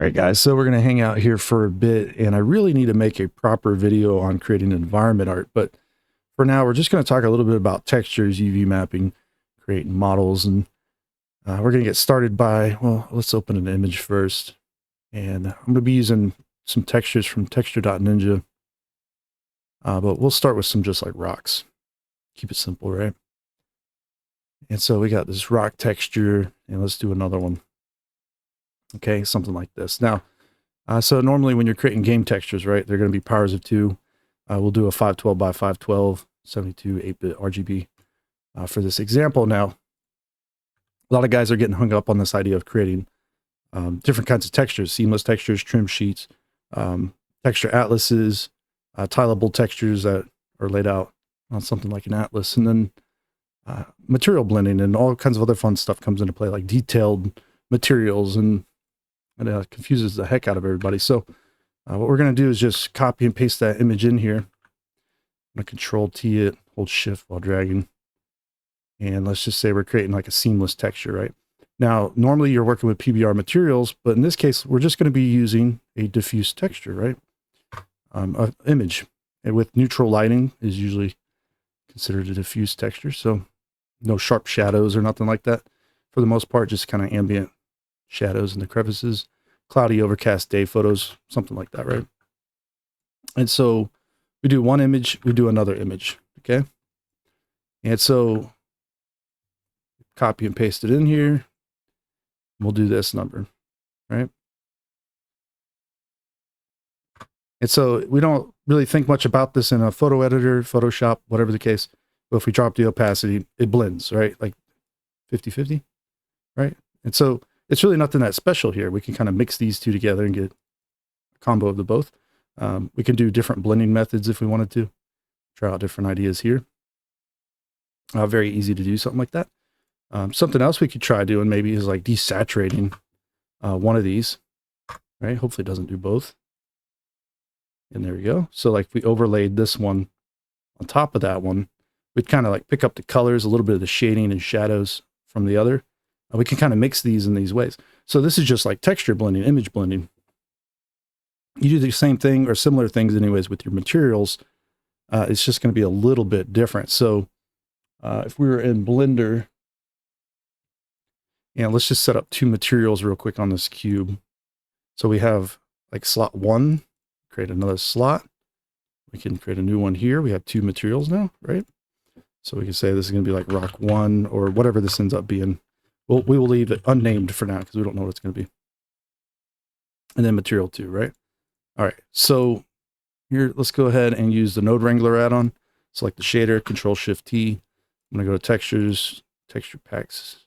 All right, guys, so we're going to hang out here for a bit, and I really need to make a proper video on creating environment art. But for now, we're just going to talk a little bit about textures, UV mapping, creating models, and we're going to get started by, well, let's open an image first. And I'm going to be using some textures from texture.ninja, but we'll start with some just like rocks. Keep it simple, right? And so we got this rock texture, and let's do another one. Okay, something like this. Now, so normally when you're creating game textures, right, they're going to be powers of 2. We'll do a 512 by 512, 72 8-bit RGB for this example. Now, a lot of guys are getting hung up on this idea of creating different kinds of textures, seamless textures, trim sheets, texture atlases, tileable textures that are laid out on something like an atlas, and then material blending and all kinds of other fun stuff comes into play, like detailed materials, and it confuses the heck out of everybody. So what we're going to do is just copy and paste that image in here. I'm going to Control T it, hold Shift while dragging. And let's just say we're creating like a seamless texture, right? Now, normally you're working with PBR materials, but in this case, we're just going to be using a diffuse texture, right? An image. And with neutral lighting is usually considered a diffuse texture. So no sharp shadows or nothing like that. For the most part, just kind of ambient shadows in the crevices, cloudy, overcast day photos, something like that, right? And so we do one image, we do another image, okay? And so copy and paste it in here. We'll do this number, right? And so we don't really think much about this in a photo editor, Photoshop, whatever the case. But if we drop the opacity, it blends, right? Like 50-50, right? And so it's really nothing that special here. We can kind of mix these two together and get a combo of the both. We can do different blending methods if we wanted to. Try out different ideas here. Very easy to do something like that. Something else we could try doing maybe is like desaturating one of these, right? Hopefully it doesn't do both. And there we go. So like if we overlaid this one on top of that one, we'd kind of like pick up the colors, a little bit of the shading and shadows from the other. We can kind of mix these in these ways. So this is just like texture blending, image blending. You do the same thing or similar things anyways with your materials. It's just going to be a little bit different. So if we were in Blender, and let's just set up 2 materials real quick on this cube. So we have like slot 1, create another slot. We can create a new one here. We have 2 materials now, right? So we can say this is going to be like rock 1 or whatever this ends up being. We will leave it unnamed for now because we don't know what it's going to be. And then material 2, right? All right, so here, let's go ahead and use the Node Wrangler add-on. Select the shader, Control-Shift-T. I'm going to go to Textures, Texture Packs.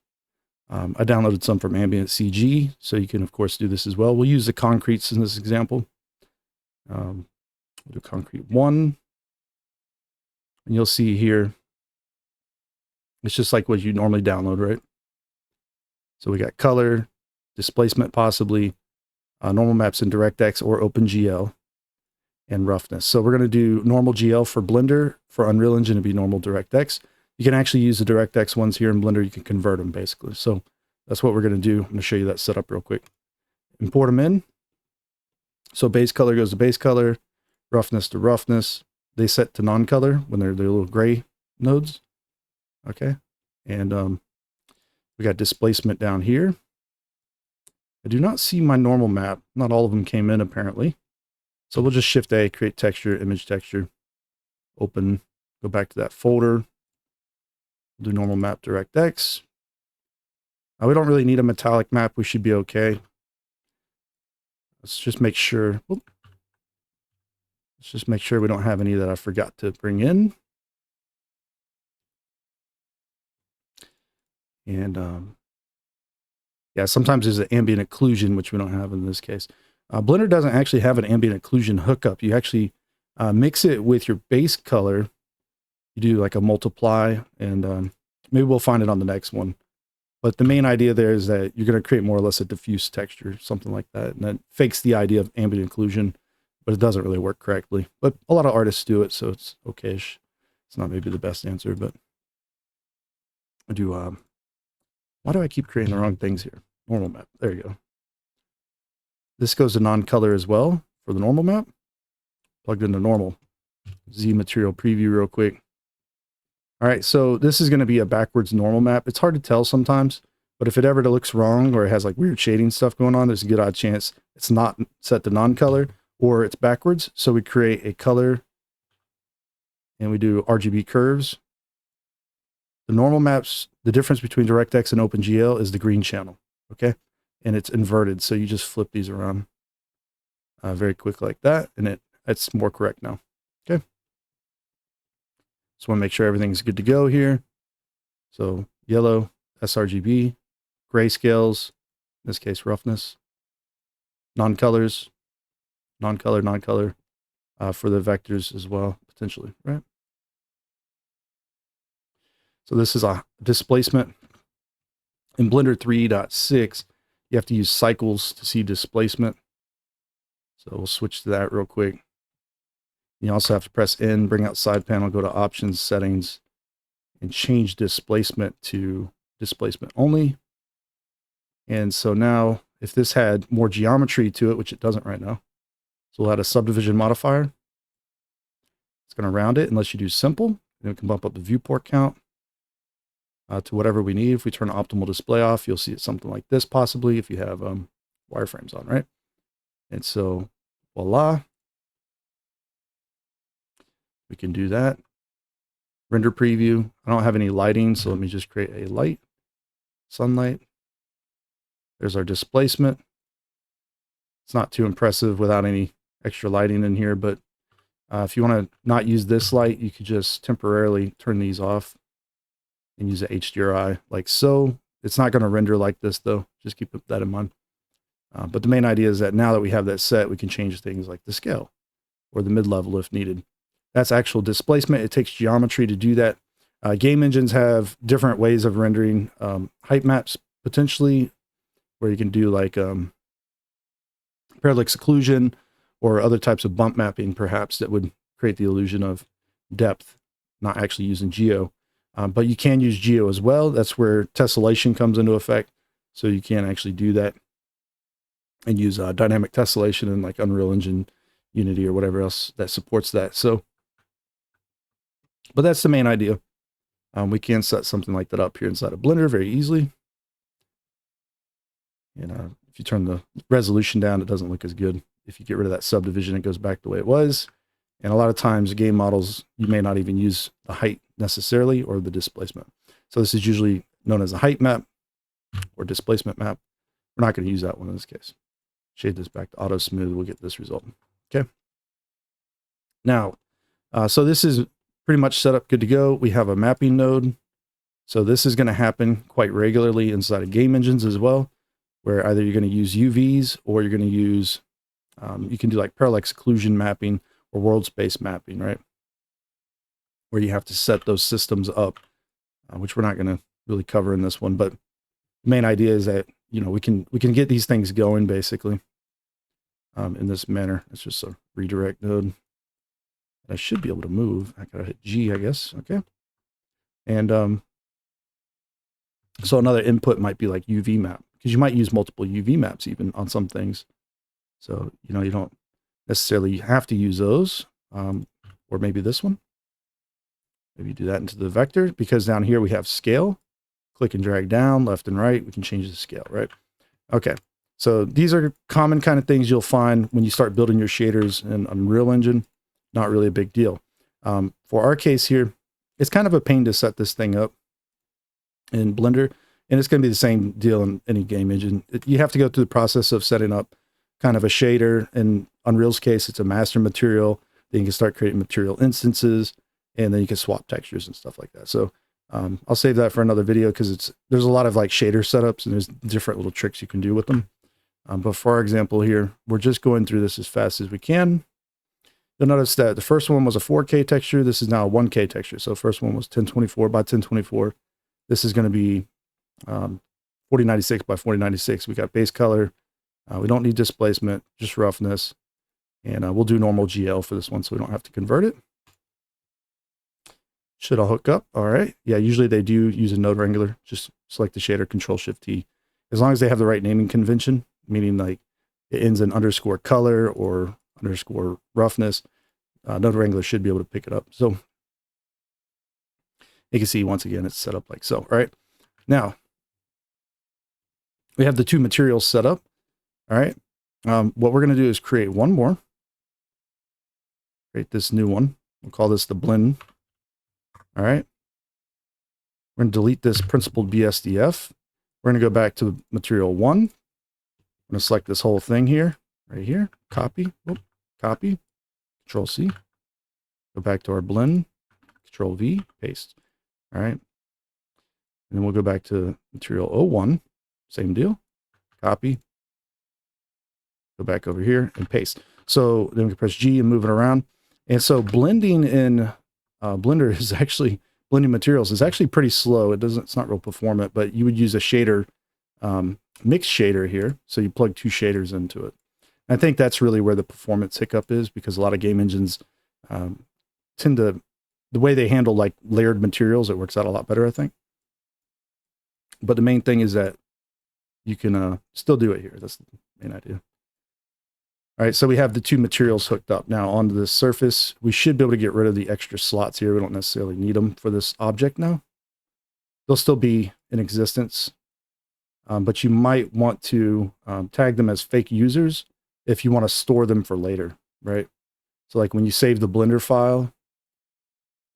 I downloaded some from Ambient CG, so you can, of course, do this as well. We'll use the concretes in this example. We'll do concrete 1. And you'll see here, it's just like what you normally download, right? So we got color, displacement possibly, normal maps in DirectX or OpenGL, and roughness. So we're going to do normal GL for Blender. For Unreal Engine, it'd be normal DirectX. You can actually use the DirectX ones here in Blender. You can convert them basically. So that's what we're going to do. I'm going to show you that setup real quick. Import them in. So base color goes to base color, roughness to roughness. They set to non-color when they're little gray nodes. Okay. And we got displacement down here. I do not see my normal map. Not all of them came in apparently. So we'll just Shift A, create texture, image texture, open, go back to that folder. Do normal map DirectX. We don't really need a metallic map. We should be okay. Let's just make sure. Let's just make sure we don't have any that I forgot to bring in. And yeah, sometimes there's an ambient occlusion, which we don't have in this case. Blender doesn't actually have an ambient occlusion hookup. You actually mix it with your base color. You do like a multiply, and maybe we'll find it on the next one. But the main idea there is that you're going to create more or less a diffuse texture, something like that. And that fakes the idea of ambient occlusion, but it doesn't really work correctly. But a lot of artists do it, so it's okay-ish. It's not maybe the best answer, but I do. Why do I keep creating the wrong things here? Normal map. There you go. this goes to non-color as well for the normal map. Plugged into normal. Z material preview real quick. All right, so this is going to be a backwards normal map. It's hard to tell sometimes, but if it ever looks wrong or it has like weird shading stuff going on, there's a good odd chance it's not set to non-color or it's backwards. So we create a color and we do RGB curves. The normal maps, the difference between DirectX and OpenGL is the green channel, okay? And it's inverted, so you just flip these around very quick like that, and it's more correct now, okay? Just want to make sure everything's good to go here. So yellow, sRGB, grayscales, in this case roughness, non-colors, non-color, non-color for the vectors as well, potentially, right? So this is a displacement. In Blender 3.6, you have to use cycles to see displacement. So we'll switch to that real quick. You also have to press N, bring out side panel, go to options, settings, and change displacement to displacement only. And so now if this had more geometry to it, which it doesn't right now, so we'll add a subdivision modifier. It's going to round it unless you do simple, and we can bump up the viewport count to whatever we need. If we turn optimal display off, you'll see it something like this possibly if you have wireframes on, right? And so voila, we can do that. Render preview. I don't have any lighting, so let me just create a light, sunlight. There's our displacement. It's not too impressive without any extra lighting in here, but if you want to not use this light, you could just temporarily turn these off and use a HDRI like so. It's not going to render like this though. Just keep that in mind. But the main idea is that now that we have that set, we can change things like the scale or the mid-level if needed. That's actual displacement. It takes geometry to do that. Game engines have different ways of rendering height maps potentially, where you can do like parallax occlusion or other types of bump mapping perhaps that would create the illusion of depth, not actually using geo. But you can use geo as well. That's where tessellation comes into effect. So you can actually do that and use dynamic tessellation in like Unreal Engine, Unity, or whatever else that supports that. So, but that's the main idea. We can set something like that up here inside of Blender very easily. And if you turn the resolution down, it doesn't look as good. If you get rid of that subdivision, it goes back the way it was. And a lot of times game models, you may not even use the height necessarily or the displacement. So this is usually known as a height map or displacement map. We're not going to use that one in this case. Shade this back to auto smooth. We'll get this result. Okay. Now, so this is pretty much set up good to go. We have a mapping node. So this is going to happen quite regularly inside of game engines as well, where either you're going to use UVs or you're going to use, you can do like parallax occlusion mapping or world space mapping, right? Where you have to set those systems up, which we're not going to really cover in this one. But the main idea is that, you know, we can get these things going basically in this manner. It's just a redirect node. I should be able to move. I gotta hit G, I guess. Okay. And so another input might be like UV map, because you might use multiple UV maps even on some things. So, you know, you don't necessarily have to use those, or maybe this one. Maybe do that into the vector, because down here we have scale. Click and drag down, left and right. We can change the scale, right? Okay. So these are common kind of things you'll find when you start building your shaders in Unreal Engine. Not really a big deal. For our case here, it's kind of a pain to set this thing up in Blender, and it's going to be the same deal in any game engine. You have to go through the process of setting up kind of a shader. In Unreal's case, it's a master material. Then you can start creating material instances, and then you can swap textures and stuff like that. So I'll save that for another video, because there's a lot of like shader setups, and there's different little tricks you can do with them. But for our example here, we're just going through this as fast as we can. You'll notice that the first one was a 4K texture. This is now a 1K texture. So first one was 1024 by 1024. This is going to be 4096 by 4096. We got base color. We don't need displacement, just roughness. And we'll do normal GL for this one, so we don't have to convert it. Should all hook up. All right. Yeah, usually they do use a node wrangler. Just select the shader, Control-Shift-T. As long as they have the right naming convention, meaning like it ends in underscore color or underscore roughness. Node Wrangler should be able to pick it up. So you can see once again, it's set up like so. All right. Now we have the two materials set up. All right. What we're going to do is create one more. Create this new one. We'll call this the blend. All right. We're going to delete this principled BSDF. We're going to go back to material 1. I'm going to select this whole thing here, right here. Copy. Copy. Control C. Go back to our blend. Control V. Paste. All right. And then we'll go back to material 01. Same deal. Copy. Go back over here and paste. So then we can press G and move it around. And so blending in Blender is actually, blending materials is actually pretty slow. It's not real performant, but you would use a shader, mix shader here. So you plug 2 shaders into it. And I think that's really where the performance hiccup is, because a lot of game engines tend to, the way they handle like layered materials, it works out a lot better, I think. But the main thing is that you can still do it here. That's the main idea. All right, so we have the 2 materials hooked up. Now onto this surface, we should be able to get rid of the extra slots here. We don't necessarily need them for this object now. They'll still be in existence, but you might want to tag them as fake users if you want to store them for later, right? So like when you save the Blender file,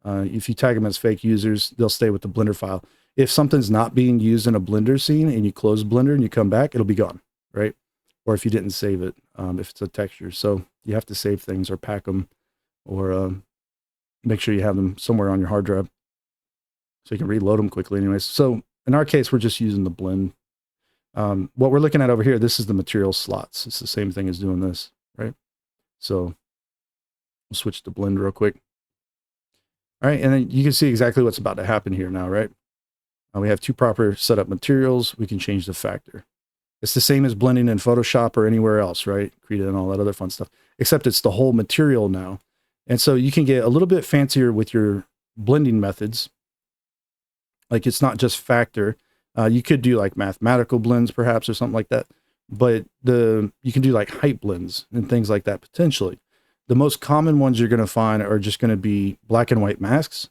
if you tag them as fake users, they'll stay with the Blender file. If something's not being used in a Blender scene and you close Blender and you come back, it'll be gone, right? Or if you didn't save it, if it's a texture. So you have to save things or pack them, or make sure you have them somewhere on your hard drive so you can reload them quickly anyways. So in our case, we're just using the blend. What we're looking at over here, this is the material slots. It's the same thing as doing this, right? So we'll switch to blend real quick. All right, and then you can see exactly what's about to happen here now, right? We have 2 proper setup materials. We can change the factor. It's the same as blending in Photoshop or anywhere else, right? Krita and all that other fun stuff, except it's the whole material now. And so you can get a little bit fancier with your blending methods. Like it's not just factor. You could do like mathematical blends perhaps or something like that. But you can do like height blends and things like that potentially. The most common ones you're going to find are just going to be black and white masks.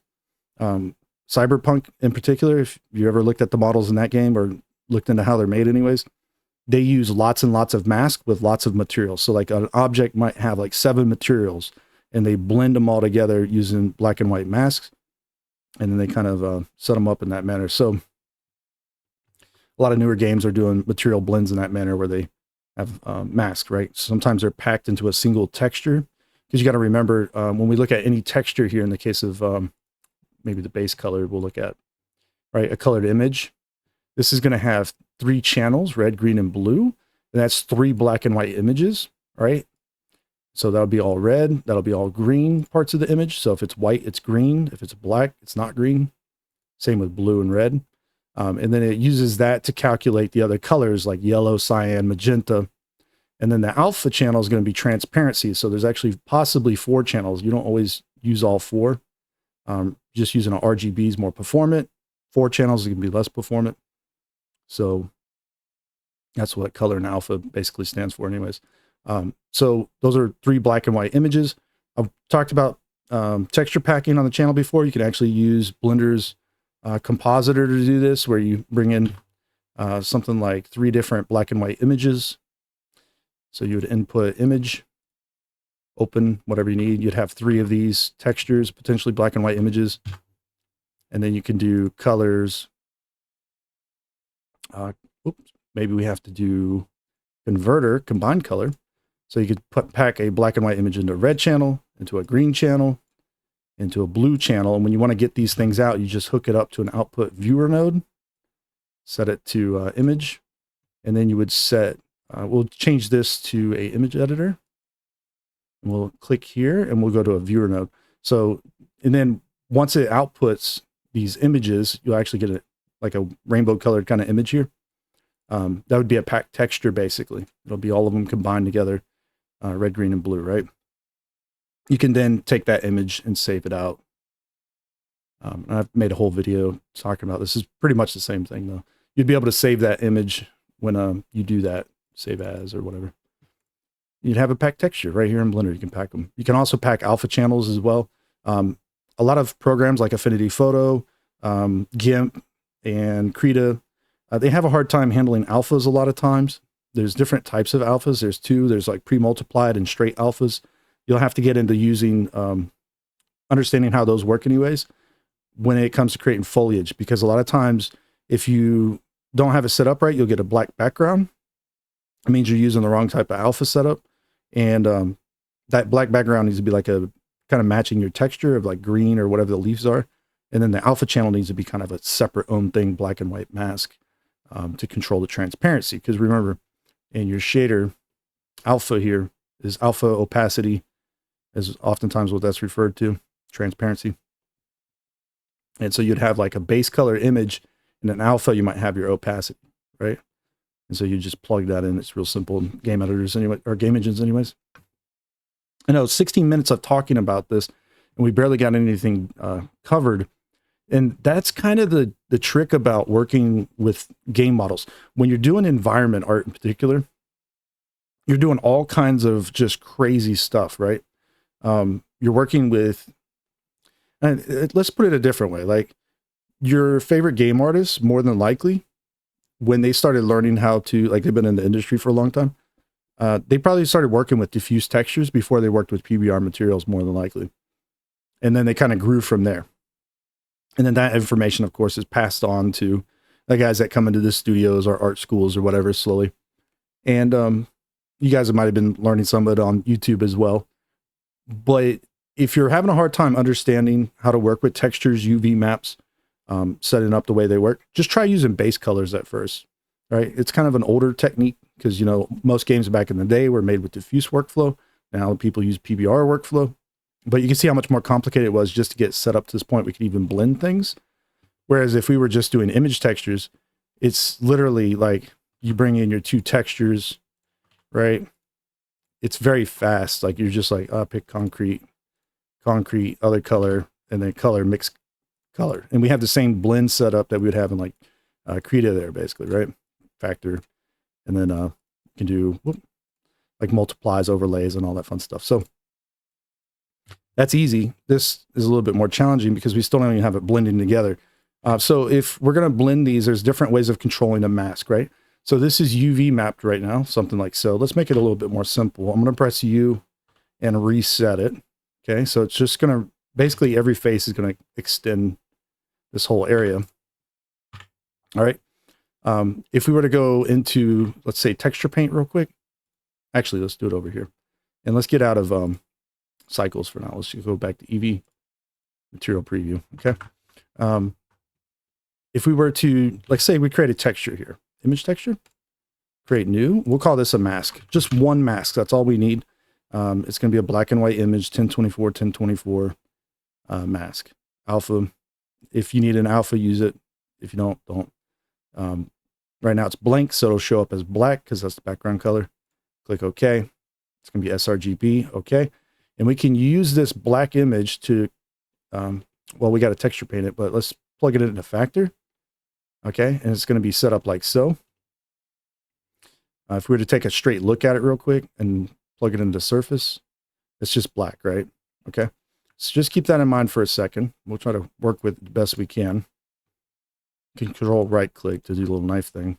Cyberpunk in particular, if you ever looked at the models in that game or looked into how they're made anyways, they use lots and lots of masks with lots of materials. So like an object might have like 7 materials and they blend them all together using black and white masks. And then they kind of set them up in that manner. So a lot of newer games are doing material blends in that manner where they have masks, right? Sometimes they're packed into a single texture, because you got to remember when we look at any texture here, in the case of maybe the base color we'll look at, right? A colored image. This is going to have 3 channels, red, green, and blue. And that's 3 black and white images, right? So that'll be all red. That'll be all green parts of the image. So if it's white, it's green. If it's black, it's not green. Same with blue and red. And then it uses that to calculate the other colors like yellow, cyan, magenta. And then the alpha channel is going to be transparency. So there's actually possibly 4 channels. You don't always use all 4. Just using an RGB is more performant. 4 channels is going to be less performant. So that's what color and alpha basically stands for anyways. So those are 3 black and white images. I've talked about texture packing on the channel before. You can actually use Blender's compositor to do this, where you bring in something like 3 different black and white images. So you would input image, open whatever you need. You'd have 3 of these textures, potentially black and white images. And then you can do colors. Oops, maybe we have to do converter, combine color. So you could pack a black and white image into a red channel, into a green channel, into a blue channel. And when you want to get these things out, you just hook it up to an output viewer node, set it to image, and then you would set, we'll change this to a image editor. And we'll click here and we'll go to a viewer node. So, and then once it outputs these images, you'll actually get like a rainbow colored kind of image here. That would be a packed texture basically. It'll be all of them combined together, red, green, and blue, right? You can then take that image and save it out. And I've made a whole video talking about this. Is pretty much the same thing though. You'd be able to save that image when you do that, save as or whatever. you'd have a pack texture right here in Blender. You can pack them. You can also pack alpha channels as well. A lot of programs like Affinity Photo, GIMP, and Krita, they have a hard time handling alphas a lot of times. There's different types of alphas. There's two. There's like pre-multiplied and straight alphas. You'll have to get into using, understanding how those work anyways when it comes to creating foliage, because a lot of times if you don't have it set up right, you'll get a black background. It means you're using the wrong type of alpha setup. And that black background needs to be like a kind of matching your texture of like green or whatever the leaves are. And then the alpha channel needs to be kind of a separate own thing, black and white mask, to control the transparency. Because remember, in your shader, alpha here is alpha opacity, is oftentimes what that's referred to, transparency. And so you'd have like a base color image, and an alpha, you might have your opacity, right? And so you just plug that in. It's real simple in game editors anyway, or game engines anyways. I know 16 minutes of talking about this, and we barely got anything covered. And that's kind of the trick about working with game models. When you're doing environment art in particular, you're doing all kinds of just crazy stuff, right? You're working with, and let's put it a different way. Like your favorite game artists, more than likely, when they started learning how to, like they've been in the industry for a long time, they probably started working with diffuse textures before they worked with PBR materials, more than likely. And then they kind of grew from there. And then that information, of course, is passed on to the guys that come into the studios or art schools or whatever slowly. And you guys might have been learning some of it on YouTube as well. But if you're having a hard time understanding how to work with textures, UV maps, setting up the way they work, just try using base colors at first, right? It's kind of an older technique because, you know, most games back in the day were made with diffuse workflow. Now people use PBR workflow. But you can see how much more complicated it was just to get set up to this point. We could even blend things. Whereas if we were just doing image textures, it's literally like you bring in your two textures, right? It's very fast. Like you're just like, oh, pick concrete, other color, and then color, mix color. And we have the same blend setup that we would have in like Krita there, basically, right? Factor. And then you can do like multiplies, overlays, and all that fun stuff. So that's easy. This is a little bit more challenging because we still don't even have it blending together. So if we're going to blend these, there's different ways of controlling a mask, right? So this is UV mapped right now, something like so. Let's make it a little bit more simple. I'm going to press U and reset it. Okay, so it's just going to, basically every face is going to extend this whole area. All right. If we were to go into, let's say, texture paint real quick. Actually, let's do it over here. And let's get out of cycles for now. Let's just go back to EV material preview. Okay. If we were to, like, say we create a texture here, image texture, create new, we'll call this a mask, just one mask. That's all we need. It's going to be a black and white image, 1024 mask alpha. If you need an alpha, use it. If you don't. Right now it's blank, so it'll show up as black because that's the background color. Click OK. It's going to be sRGB. OK. And we can use this black image to, well, we got to texture paint it, but let's plug it into Factor. Okay, and it's going to be set up like so. If we were to take a straight look at it real quick and plug it into Surface, it's just black, right? Okay, so just keep that in mind for a second. We'll try to work with it the best we can. Control right click to do the little knife thing.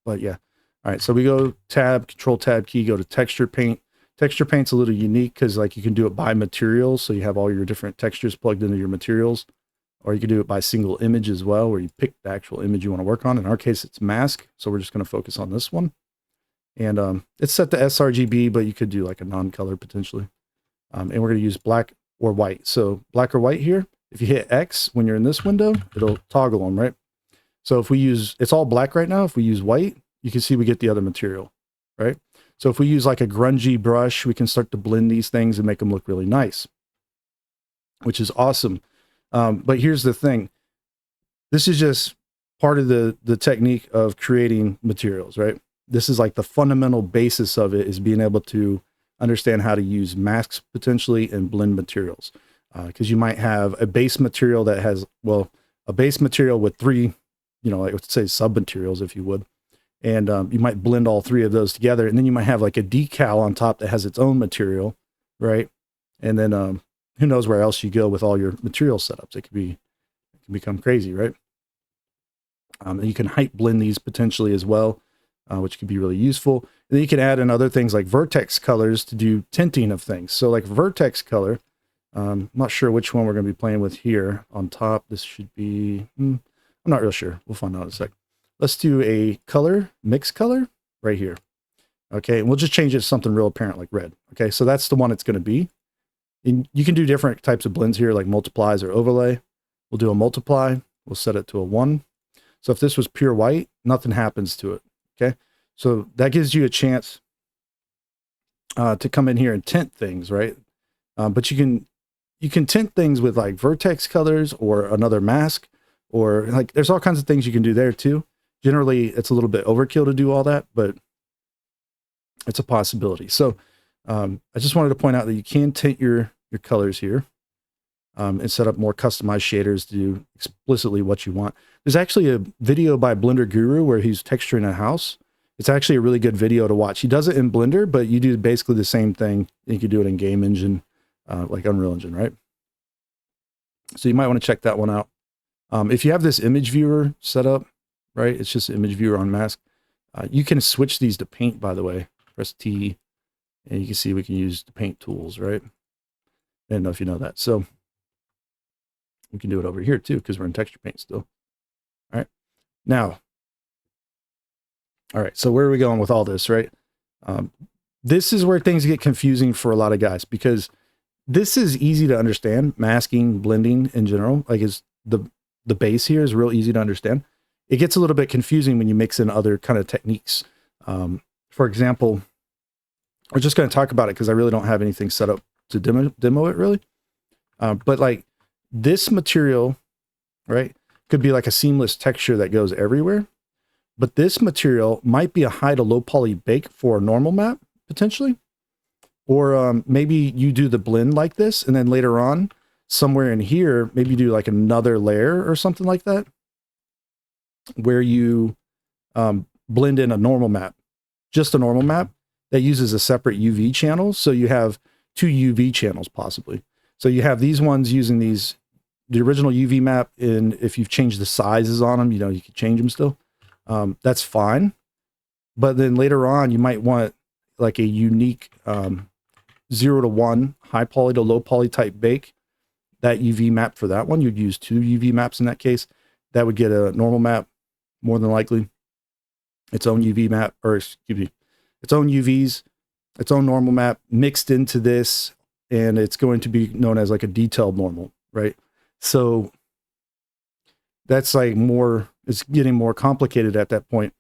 But yeah, all right, so we go tab, Control Tab key, go to Texture Paint. Texture Paint's a little unique because like you can do it by materials, so you have all your different textures plugged into your materials, or you can do it by single image as well, where you pick the actual image you want to work on. In our case, it's mask, so we're just going to focus on this one. And it's set to sRGB, but you could do like a non-color potentially. And we're going to use black or white. So black or white here, if you hit X when you're in this window, it'll toggle them, right? So if we use, it's all black right now. If we use white, you can see we get the other material, right? So if we use like a grungy brush, we can start to blend these things and make them look really nice, which is awesome. But here's the thing. This is just part of the technique of creating materials, right? This is like the fundamental basis of it, is being able to understand how to use masks potentially and blend materials. Because you might have a base material that has, well, a base material with three, you know, like let's say sub materials, if you would. And you might blend all three of those together, and then you might have like a decal on top that has its own material, right? And then who knows where else you go with all your material setups. It can become crazy, right? And you can height blend these potentially as well, which could be really useful. And then you can add in other things like vertex colors to do tinting of things. So like vertex color, I'm not sure which one we're going to be playing with here on top. This should be, I'm not real sure. We'll find out in a sec. Let's do a color, mix color right here. Okay, and we'll just change it to something real apparent like red. Okay, so that's the one it's going to be. And you can do different types of blends here, like multiplies or overlay. We'll do a multiply. We'll set it to a 1. So if this was pure white, nothing happens to it. Okay, so that gives you a chance to come in here and tint things, right? But you can tint things with like vertex colors or another mask, or like there's all kinds of things you can do there too. Generally, it's a little bit overkill to do all that, but it's a possibility. So I just wanted to point out that you can tint your colors here and set up more customized shaders to do explicitly what you want. There's actually a video by Blender Guru where he's texturing a house. It's actually a really good video to watch. He does it in Blender, but you do basically the same thing. You can do it in game engine, like Unreal Engine, right? So you might want to check that one out. If you have this image viewer set up, right? It's just image viewer on mask. You can switch these to paint, by the way. Press T, and you can see we can use the paint tools, right? I don't know if you know that. So we can do it over here too, because we're in texture paint still. All right. Now, all right, so where are we going with all this, right? This is where things get confusing for a lot of guys, because this is easy to understand. Masking, blending in general, like is the base here is real easy to understand. It gets a little bit confusing when you mix in other kind of techniques. For example, we're just going to talk about it because I really don't have anything set up to demo it really. But like this material, right, could be like a seamless texture that goes everywhere. But this material might be a high to low poly bake for a normal map, potentially. Or maybe you do the blend like this, and then later on, somewhere in here, maybe you do like another layer or something like that, where you blend in a normal map, just a normal map that uses a separate UV channel. So you have 2 UV channels possibly. So you have these ones using the original UV map, and if you've changed the sizes on them, you know, you can change them still. That's fine. But then later on, you might want like a unique 0 to 1 high poly to low poly type bake. That UV map for that one, you'd use 2 UV maps in that case. That would get a normal map, more than likely. Its own UV map, or excuse me, its own UVs, its own normal map mixed into this, and it's going to be known as like a detailed normal, right? So that's like more, it's getting more complicated at that point.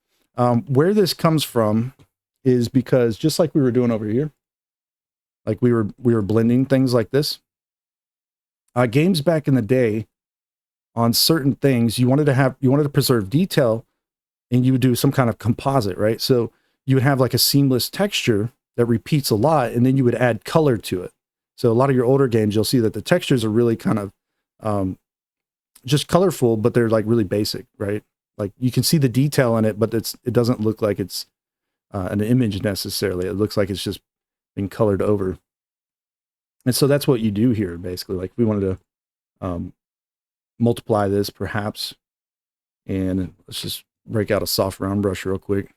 Where this comes from is because just like we were doing over here, like we were blending things like this. Games back in the day, on certain things, you wanted to preserve detail, and you would do some kind of composite, right? So you would have like a seamless texture that repeats a lot, and then you would add color to it. So a lot of your older games, you'll see that the textures are really kind of just colorful, but they're like really basic, right? Like you can see the detail in it, but it doesn't look like it's an image necessarily. It looks like it's just been colored over. And so that's what you do here, basically. Like we wanted to multiply this perhaps, and let's just break out a soft round brush real quick,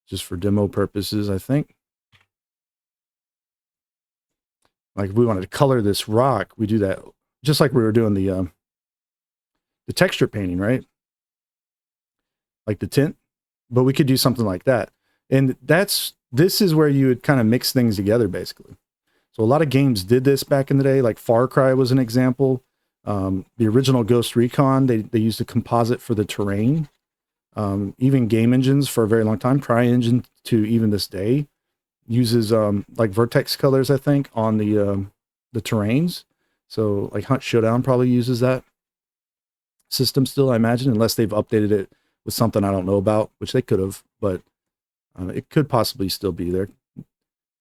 just for demo purposes, I think. Like if we wanted to color this rock, we do that just like we were doing the texture painting, right? Like the tint, but we could do something like that. And this is where you would kind of mix things together, basically. So a lot of games did this back in the day, like Far Cry was an example. The original Ghost Recon, they used a composite for the terrain. Even game engines for a very long time, CryEngine to even this day, uses like Vertex colors, I think, on the terrains. So like Hunt Showdown probably uses that system still, I imagine, unless they've updated it with something I don't know about, which they could have, but it could possibly still be there.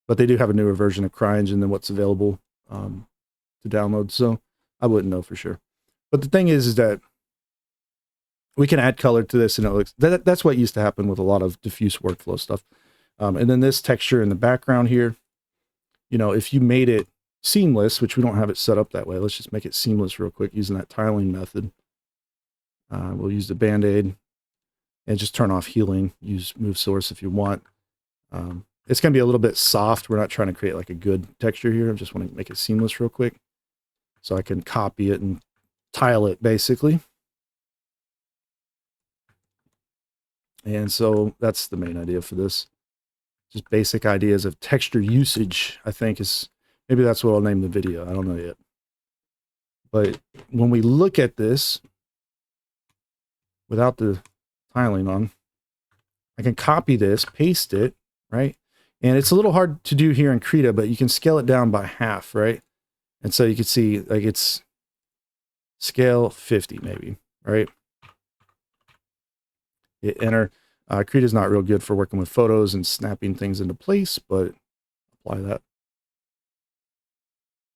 But they do have a newer version of CryEngine than what's available to download, so I wouldn't know for sure. But the thing is that we can add color to this, and it looks, that's what used to happen with a lot of diffuse workflow stuff. And then this texture in the background here, you know, if you made it seamless, which we don't have it set up that way, let's just make it seamless real quick using that tiling method. We'll use the Band-Aid and just turn off healing. Use move source if you want. It's going to be a little bit soft. We're not trying to create like a good texture here. I just want to make it seamless real quick so I can copy it and tile it basically. And so that's the main idea for this. Just basic ideas of texture usage, I think is, maybe that's what I'll name the video. I don't know yet. But when we look at this without the tiling on, I can copy this, paste it, right? And it's a little hard to do here in Krita, but you can scale it down by half, right? And so you can see like it's scale 50 maybe, right? Hit enter. Krita is not real good for working with photos and snapping things into place, but apply that.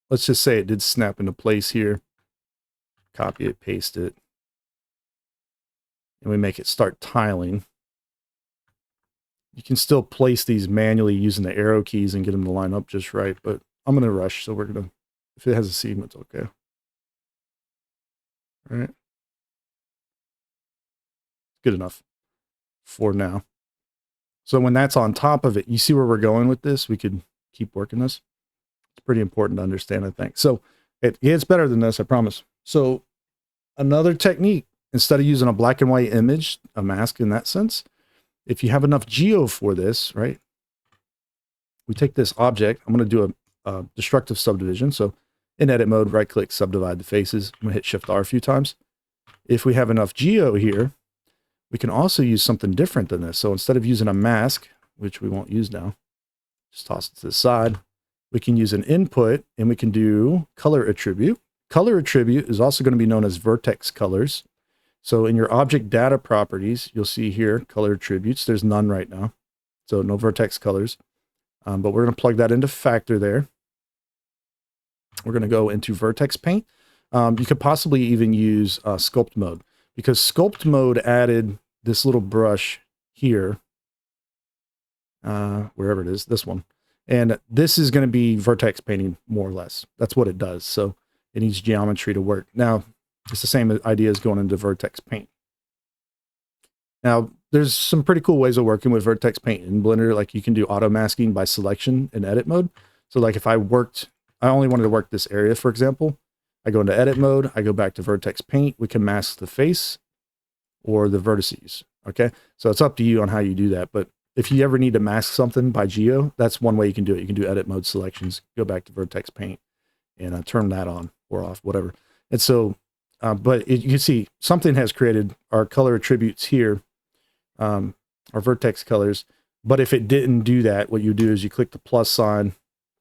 Let's just say it did snap into place here. Copy it, paste it. And we make it start tiling. You can still place these manually using the arrow keys and get them to line up just right, but I'm going to rush, so we're going to, if it has a seam, it's okay. All right. Good enough for now. So when that's on top of it, you see where we're going with this? We could keep working this. It's pretty important to understand, I think. So it gets better than this, I promise. So another technique, instead of using a black and white image, a mask in that sense, if you have enough geo for this, right? We take this object. I'm going to do a destructive subdivision. So in edit mode, right click, subdivide the faces. I'm going to hit Shift R a few times. If we have enough geo here, we can also use something different than this. So instead of using a mask, which we won't use now, just toss it to the side. We can use an input and we can do color attribute. Color attribute is also going to be known as vertex colors. So in your object data properties, you'll see here color attributes. There's none right now. So no vertex colors. But we're going to plug that into factor there. We're going to go into vertex paint. You could possibly even use sculpt mode, because sculpt mode added this little brush here, wherever it is, this one. And this is going to be vertex painting more or less. That's what it does. So it needs geometry to work. Now, it's the same idea as going into vertex paint. Now, there's some pretty cool ways of working with vertex paint in Blender. Like you can do auto masking by selection in edit mode. So like if I only wanted to work this area, for example, I go into edit mode, I go back to vertex paint, we can mask the face or the vertices, okay? So it's up to you on how you do that. But if you ever need to mask something by geo, that's one way you can do it. You can do edit mode selections, go back to vertex paint and turn that on or off, whatever. And so, but you can see something has created our color attributes here, our vertex colors. But if it didn't do that, what you do is you click the plus sign,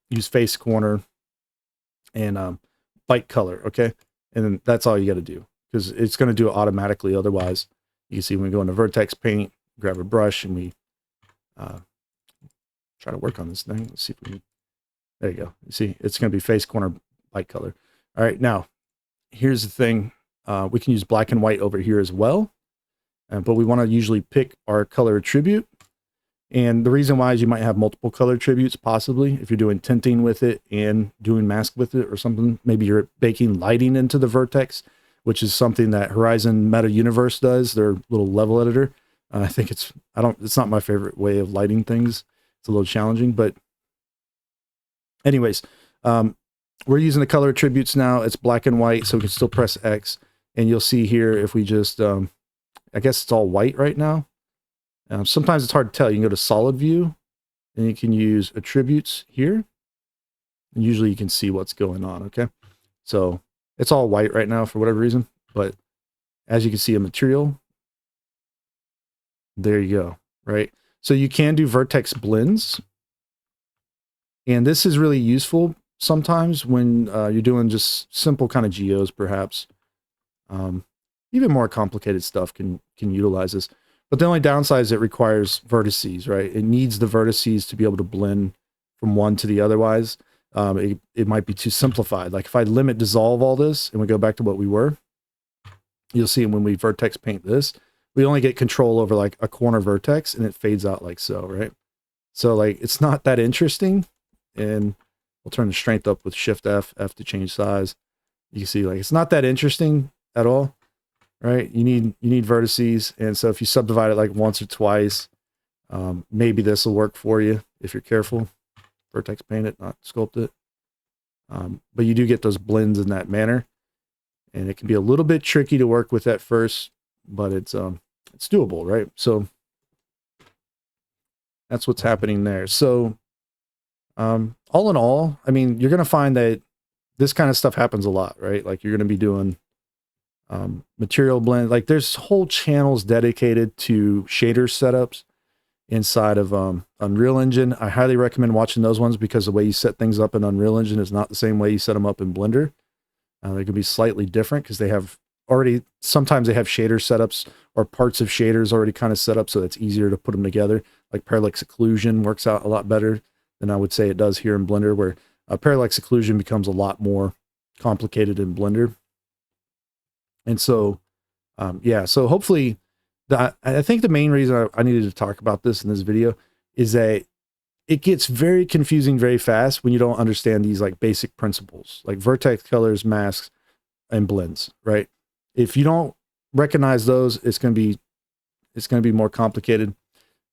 use face corner, and bite color, okay? And then that's all you got to do, because it's going to do it automatically. Otherwise, you can see when we go into vertex paint, grab a brush, and we try to work on this thing. Let's see if we can, there you go. You see, it's going to be face corner, bite color. All right, now, here's the thing. We can use black and white over here as well, but we want to usually pick our color attribute. And the reason why is you might have multiple color attributes, possibly, if you're doing tinting with it and doing mask with it or something. Maybe you're baking lighting into the vertex, which is something that Horizon Meta Universe does, their little level editor. I think it's not my favorite way of lighting things. It's a little challenging, but anyways, we're using the color attributes now. It's black and white, so we can still press X. And you'll see here, if we just, I guess it's all white right now. Sometimes it's hard to tell. You can go to solid view and you can use attributes here. And usually you can see what's going on, okay? So it's all white right now for whatever reason. But as you can see, a material, there you go, right? So you can do vertex blends. And this is really useful sometimes when you're doing just simple kind of geos, perhaps. Even more complicated stuff can utilize this. But the only downside is it requires vertices, right? It needs the vertices to be able to blend from one to the otherwise. It might be too simplified. Like if I limit dissolve all this and we go back to what we were, you'll see when we vertex paint this, we only get control over like a corner vertex and it fades out like so, right? So like, it's not that interesting. And we'll turn the strength up with Shift F to change size. You can see like, it's not that interesting at all, right? You need vertices. And so if you subdivide it like once or twice, maybe this will work for you if you're careful. Vertex paint it, not sculpt it. But you do get those blends in that manner. And it can be a little bit tricky to work with at first, but it's doable, right? So that's what's happening there. So all in all, I mean, you're going to find that this kind of stuff happens a lot, right? Like you're going to be doing material blend. Like there's whole channels dedicated to shader setups inside of Unreal Engine. I highly recommend watching those ones because the way you set things up in Unreal Engine is not the same way you set them up in Blender. They can be slightly different because they have already, sometimes they have shader setups or parts of shaders already kind of set up, so it's easier to put them together. Like parallax occlusion works out a lot better than I would say it does here in Blender, where parallax occlusion becomes a lot more complicated in Blender. And so, yeah, so hopefully, I think the main reason I needed to talk about this in this video is that it gets very confusing very fast when you don't understand these like basic principles, like vertex, colors, masks, and blends, right? If you don't recognize those, it's going to be more complicated.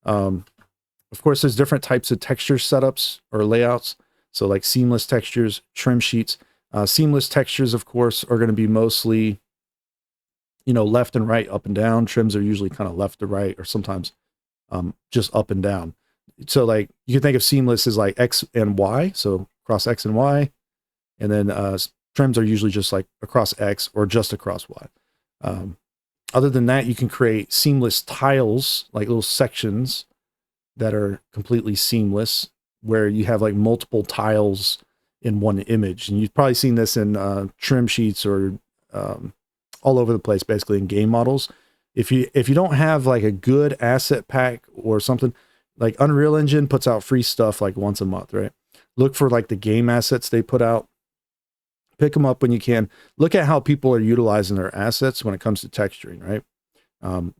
Of course, there's different types of texture setups or layouts. So like seamless textures, trim sheets. Seamless textures, of course, are going to be mostly, you know, left and right, up and down. Trims are usually kind of left to right, or sometimes just up and down. So like you can think of seamless as like X and Y, so across X and Y, and then trims are usually just like across X or just across Y. Other than that, you can create seamless tiles, like little sections that are completely seamless, where you have like multiple tiles in one image. And you've probably seen this in trim sheets or all over the place, basically in game models. If you don't have like a good asset pack or something, like Unreal Engine puts out free stuff like once a month, right? Look for like the game assets they put out. Pick them up when you can. Look at how people are utilizing their assets when it comes to texturing, right?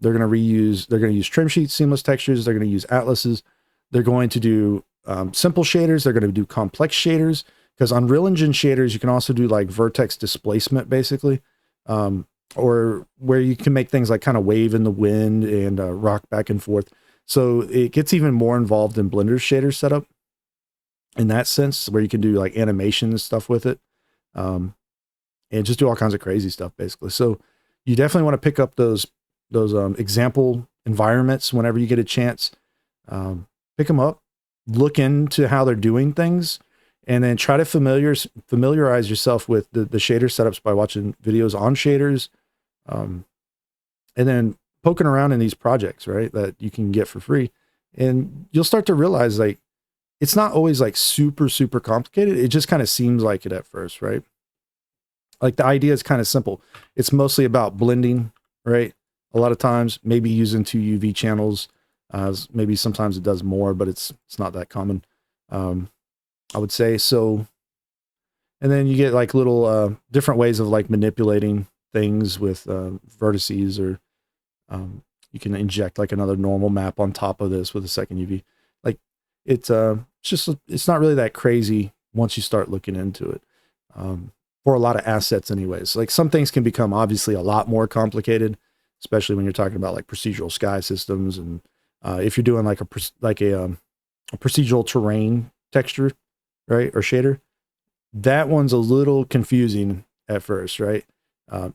They're going to use trim sheets, seamless textures. They're going to use atlases. They're going to do simple shaders. They're going to do complex shaders, because Unreal Engine shaders, you can also do like vertex displacement, basically, or where you can make things like kind of wave in the wind and rock back and forth. So it gets even more involved in Blender's shader setup in that sense, where you can do like animation and stuff with it, and just do all kinds of crazy stuff, basically. So you definitely want to pick up those example environments whenever you get a chance. Pick them up, look into how they're doing things, and then try to familiarize yourself with the shader setups by watching videos on shaders, and then poking around in these projects, right, that you can get for free. And you'll start to realize like it's not always like super complicated. It just kind of seems like it at first, right? Like the idea is kind of simple. It's mostly about blending, right? A lot of times, maybe using 2 UV channels. Maybe sometimes it does more, but it's not that common, I would say. So, and then you get like little different ways of like manipulating things with vertices, or you can inject like another normal map on top of this with a second UV. Like it's not really that crazy once you start looking into it. For a lot of assets anyways. Like some things can become obviously a lot more complicated, especially when you're talking about like procedural sky systems. And if you're doing like a procedural terrain texture, right, or shader, that one's a little confusing at first, right?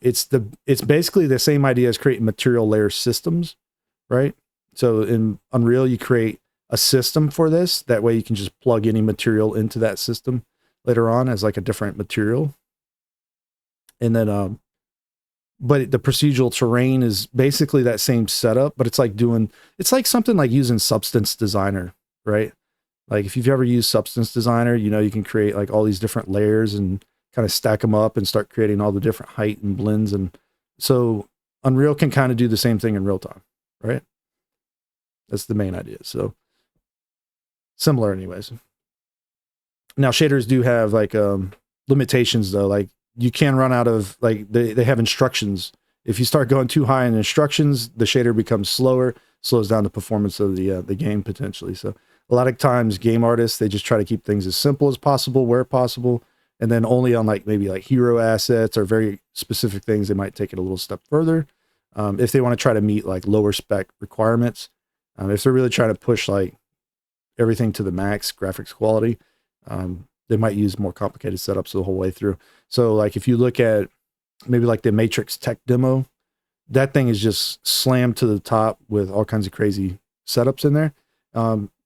It's basically the same idea as creating material layer systems, right? So in Unreal, you create a system for this. That way you can just plug any material into that system later on as like a different material. And then, but the procedural terrain is basically that same setup, but it's like something like using Substance Designer, right? Like if you've ever used Substance Designer, you know, you can create like all these different layers and kind of stack them up and start creating all the different height and blends. And so Unreal can kind of do the same thing in real time, right? That's the main idea. So similar anyways. Now shaders do have like limitations though. Like you can run out of, like they have instructions If you start going too high in instructions, the shader becomes slower, slows down the performance of the game potentially. So a lot of times game artists, they just try to keep things as simple as possible, where possible. And then only on like maybe like hero assets or very specific things, they might take it a little step further. If they want to try to meet like lower spec requirements, if they're really trying to push like everything to the max graphics quality, they might use more complicated setups the whole way through. So like if you look at maybe like the Matrix tech demo, that thing is just slammed to the top with all kinds of crazy setups in there.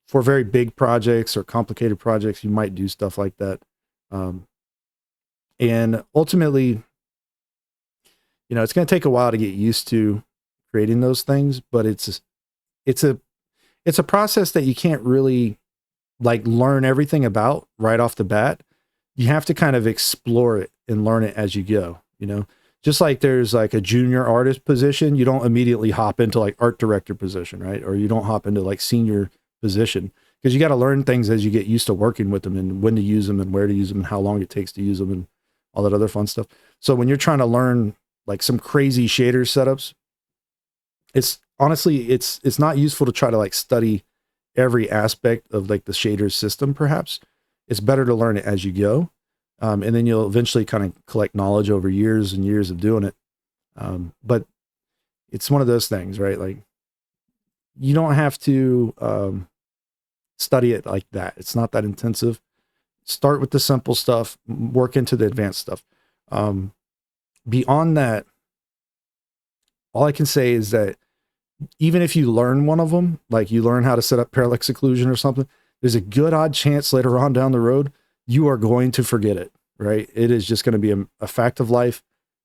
For very big projects or complicated projects, you might do stuff like that. And ultimately, you know, it's going to take a while to get used to creating those things, but it's a process that you can't really like learn everything about right off the bat. You have to kind of explore it and learn it as you go, you know, just like there's like a junior artist position. You don't immediately hop into like art director position, right? Or you don't hop into like senior position, because you got to learn things as you get used to working with them and when to use them and where to use them and how long it takes to use them and all that other fun stuff. So when you're trying to learn like some crazy shader setups, it's honestly, it's not useful to try to like study every aspect of like the shader system. Perhaps it's better to learn it as you go. And then you'll eventually kind of collect knowledge over years and years of doing it. But it's one of those things, right? Like you don't have to study it like that. It's not that intensive. Start with the simple stuff, work into the advanced stuff. Beyond that, all I can say is that even if you learn one of them, like you learn how to set up parallax occlusion or something, there's a good odd chance later on down the road, you are going to forget it, right? It is just going to be a fact of life.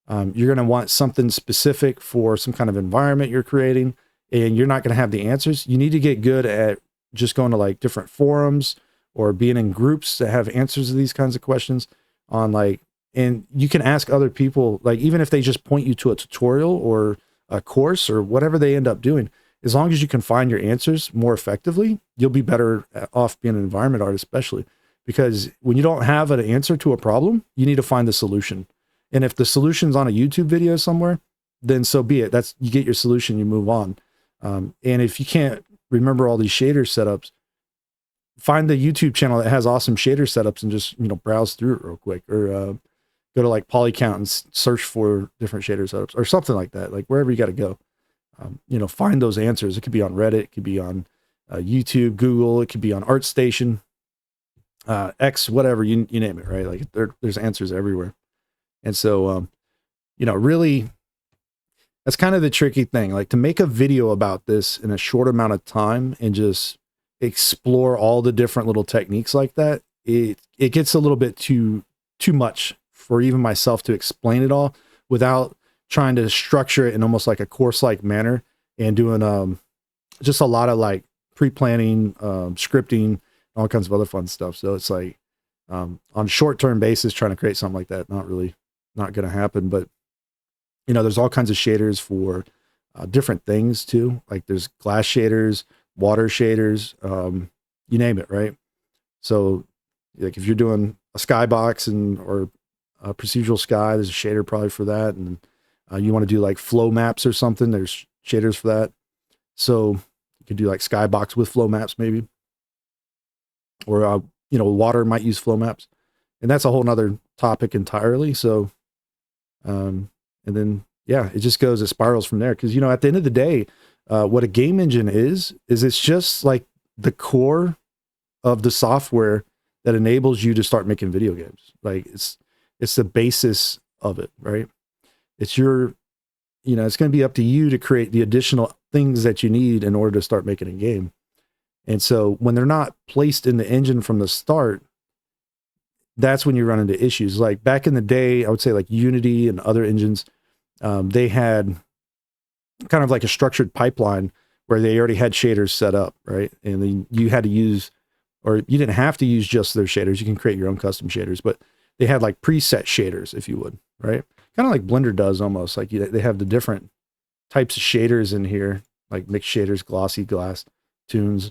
You're going to want something specific for some kind of environment you're creating, and you're not going to have the answers. You need to get good at just going to like different forums or being in groups that have answers to these kinds of questions on like, and you can ask other people, like even if they just point you to a tutorial or a course or whatever they end up doing, as long as you can find your answers more effectively, you'll be better off being an environment artist, especially because when you don't have an answer to a problem, you need to find the solution. And if the solution's on a YouTube video somewhere, then so be it. That's, you get your solution, you move on. And if you can't remember all these shader setups, find the YouTube channel that has awesome shader setups and just, you know, browse through it real quick, or go to like Polycount and search for different shader setups or something like that. Like wherever you got to go, you know, find those answers. It could be on Reddit, it could be on YouTube, Google, it could be on ArtStation, X, whatever, you name it, right? Like there's answers everywhere. And so, you know, really, that's kind of the tricky thing, like to make a video about this in a short amount of time and just explore all the different little techniques like that. It gets a little bit too much for even myself to explain it all without trying to structure it in almost like a course-like manner and doing just a lot of like pre-planning, scripting, all kinds of other fun stuff. So it's like on a short-term basis, trying to create something like that, not going to happen. But you know, there's all kinds of shaders for different things too. Like there's glass shaders, water shaders, you name it, right? So like if you're doing a skybox or a procedural sky, there's a shader probably for that. And you want to do like flow maps or something, there's shaders for that. So you could do like skybox with flow maps maybe, or you know, water might use flow maps, and that's a whole nother topic entirely. So and then yeah, it just goes, it spirals from there. Because you know, at the end of the day, what a game engine is it's just like the core of the software that enables you to start making video games. Like it's the basis of it, right? It's your, you know, it's going to be up to you to create the additional things that you need in order to start making a game. And so when they're not placed in the engine from the start, that's when you run into issues. Like back in the day, I would say like Unity and other engines, they had kind of like a structured pipeline where they already had shaders set up, right? And then you had to use, or you didn't have to use just their shaders. You can create your own custom shaders, but they had like preset shaders, if you would, right? Kind of like Blender does almost. Like they have the different types of shaders in here, like mixed shaders, glossy, glass, tunes.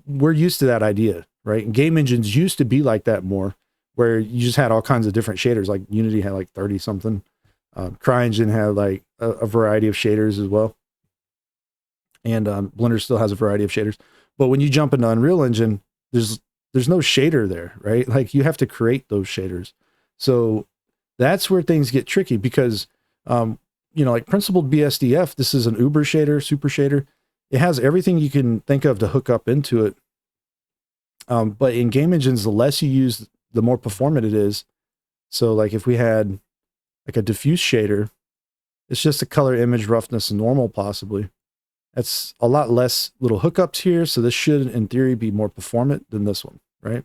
We're used to that idea, right? And game engines used to be like that more, where you just had all kinds of different shaders. Like Unity had like 30 something. CryEngine had like a variety of shaders as well. And Blender still has a variety of shaders. But when you jump into Unreal Engine, there's no shader there, right? Like you have to create those shaders. So that's where things get tricky because, you know, like Principled BSDF, this is an Uber shader, super shader. It has everything you can think of to hook up into it. But in game engines, the less you use, the more performant it is. So like if we had like a diffuse shader, it's just a color, image, roughness, and normal possibly. That's a lot less little hookups here. So this should, in theory, be more performant than this one, right?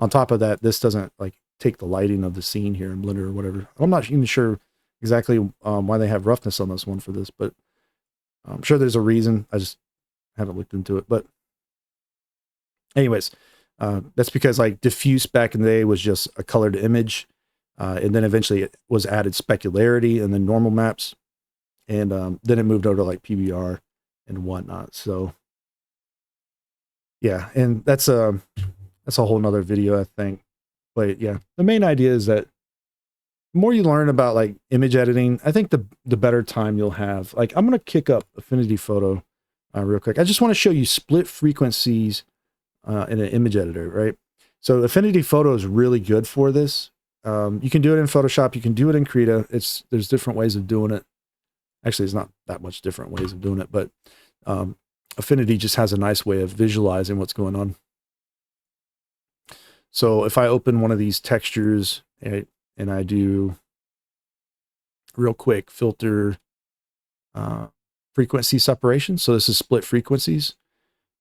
On top of that, this doesn't like take the lighting of the scene here in Blender or whatever. I'm not even sure exactly why they have roughness on this one for this, but I'm sure there's a reason. I just haven't looked into it. But anyways, that's because like diffuse back in the day was just a colored image. And then eventually it was added specularity and then normal maps. And then it moved over to like PBR and whatnot. So yeah, and that's a whole nother video, I think. But yeah, the main idea is that the more you learn about like image editing, I think the better time you'll have. Like I'm going to kick up Affinity Photo real quick. I just want to show you split frequencies in an image editor, right? So Affinity Photo is really good for this. You can do it in Photoshop. You can do it in Krita. There's different ways of doing it. Actually, it's not that much different ways of doing it, but Affinity just has a nice way of visualizing what's going on. So if I open one of these textures and I do real quick filter frequency separation. So this is split frequencies.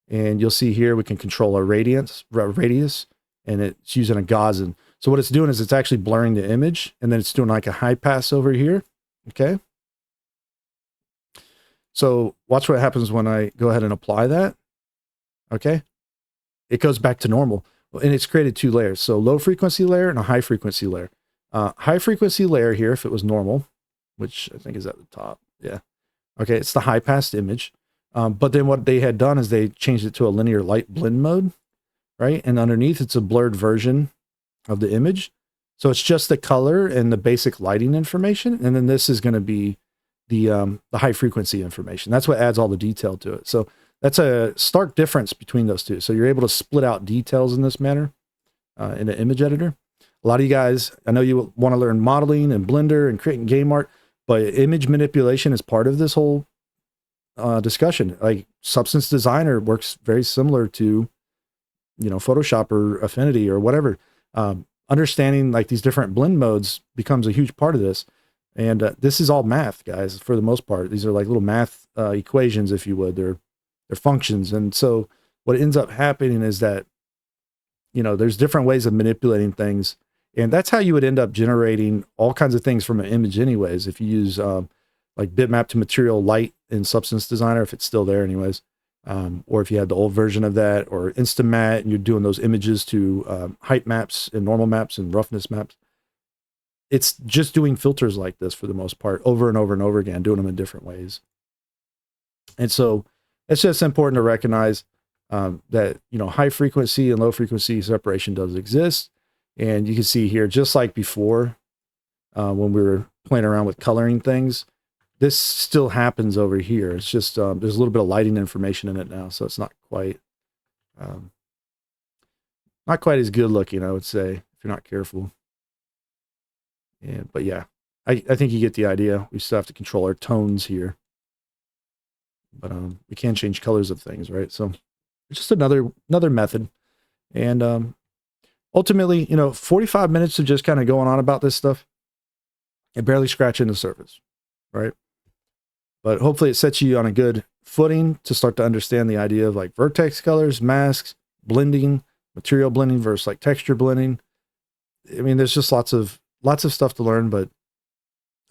And you'll see here we can control our radius, and it's using a Gaussian. So what it's doing is it's actually blurring the image, and then it's doing like a high pass over here. Okay. So watch what happens when I go ahead and apply that. Okay. It goes back to normal. And it's created two layers. So low frequency layer and a high frequency layer. High frequency layer here, if it was normal, which I think is at the top. Yeah. Okay. It's the high passed image. But then what they had done is they changed it to a linear light blend mode, right? And underneath it's a blurred version of the image. So it's just the color and the basic lighting information. And then this is going to be the high frequency information. That's what adds all the detail to it. So that's a stark difference between those two. So you're able to split out details in this manner in an image editor. A lot of you guys, I know you want to learn modeling and Blender and creating game art, but image manipulation is part of this whole discussion. Like Substance Designer works very similar to, you know, Photoshop or Affinity or whatever. Understanding like these different blend modes becomes a huge part of this. And this is all math, guys, for the most part. These are like little math equations, if you would. They're functions. And so what ends up happening is that, you know, there's different ways of manipulating things. And that's how you would end up generating all kinds of things from an image anyways. If you use like bitmap to material light in Substance Designer, if it's still there anyways, or if you had the old version of that, or Instamat, and you're doing those images to height maps and normal maps and roughness maps. It's just doing filters like this for the most part, over and over and over again, doing them in different ways. And so it's just important to recognize that, you know, high frequency and low frequency separation does exist. And you can see here, just like before, when we were playing around with coloring things, this still happens over here. It's just, there's a little bit of lighting information in it now. So it's not quite as good looking, I would say, if you're not careful. But yeah, I think you get the idea. We still have to control our tones here, but we can change colors of things, right? So it's just another method. And ultimately, you know, 45 minutes of just kind of going on about this stuff and barely scratching the surface, right? But hopefully it sets you on a good footing to start to understand the idea of like vertex colors, masks, blending, material blending versus like texture blending. I mean, there's just lots of stuff to learn, but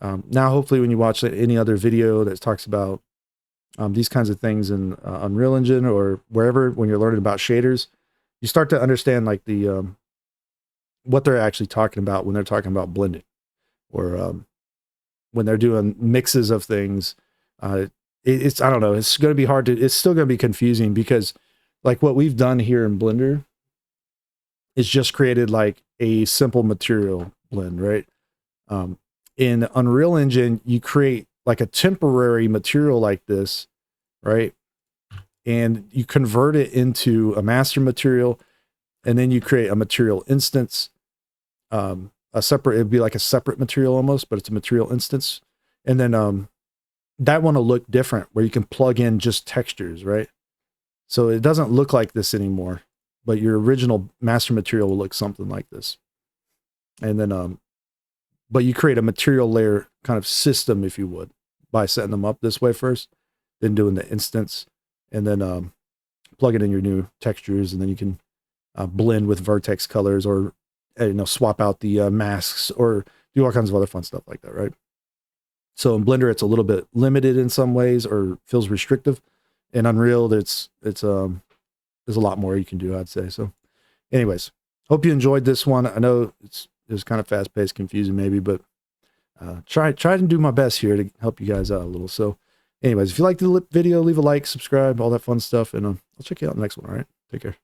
now hopefully when you watch any other video that talks about these kinds of things in Unreal Engine or wherever, when you're learning about shaders, you start to understand like the what they're actually talking about when they're talking about blending, or when they're doing mixes of things. It's, I don't know, it's going to be hard to, it's still going to be confusing, because like what we've done here in Blender is just created like a simple material blend, right? In Unreal Engine, you create like a temporary material like this, right? And you convert it into a master material, and then you create a material instance, a separate, it'd be like a separate material almost, but it's a material instance. And then that one will look different, where you can plug in just textures, right? So it doesn't look like this anymore, but your original master material will look something like this. And then, but you create a material layer kind of system, if you would, by setting them up this way first, then doing the instance, and then plug it in your new textures, and then you can blend with vertex colors, or swap out the masks, or do all kinds of other fun stuff like that, right? So in Blender, it's a little bit limited in some ways, or feels restrictive. In Unreal, there's a lot more you can do, I'd say. So anyways, hope you enjoyed this one. I know it's kind of fast paced, confusing maybe, but try to do my best here to help you guys out a little. So anyways, if you like the video, leave a like, subscribe, all that fun stuff, and I'll check you out in the next one. All right, take care.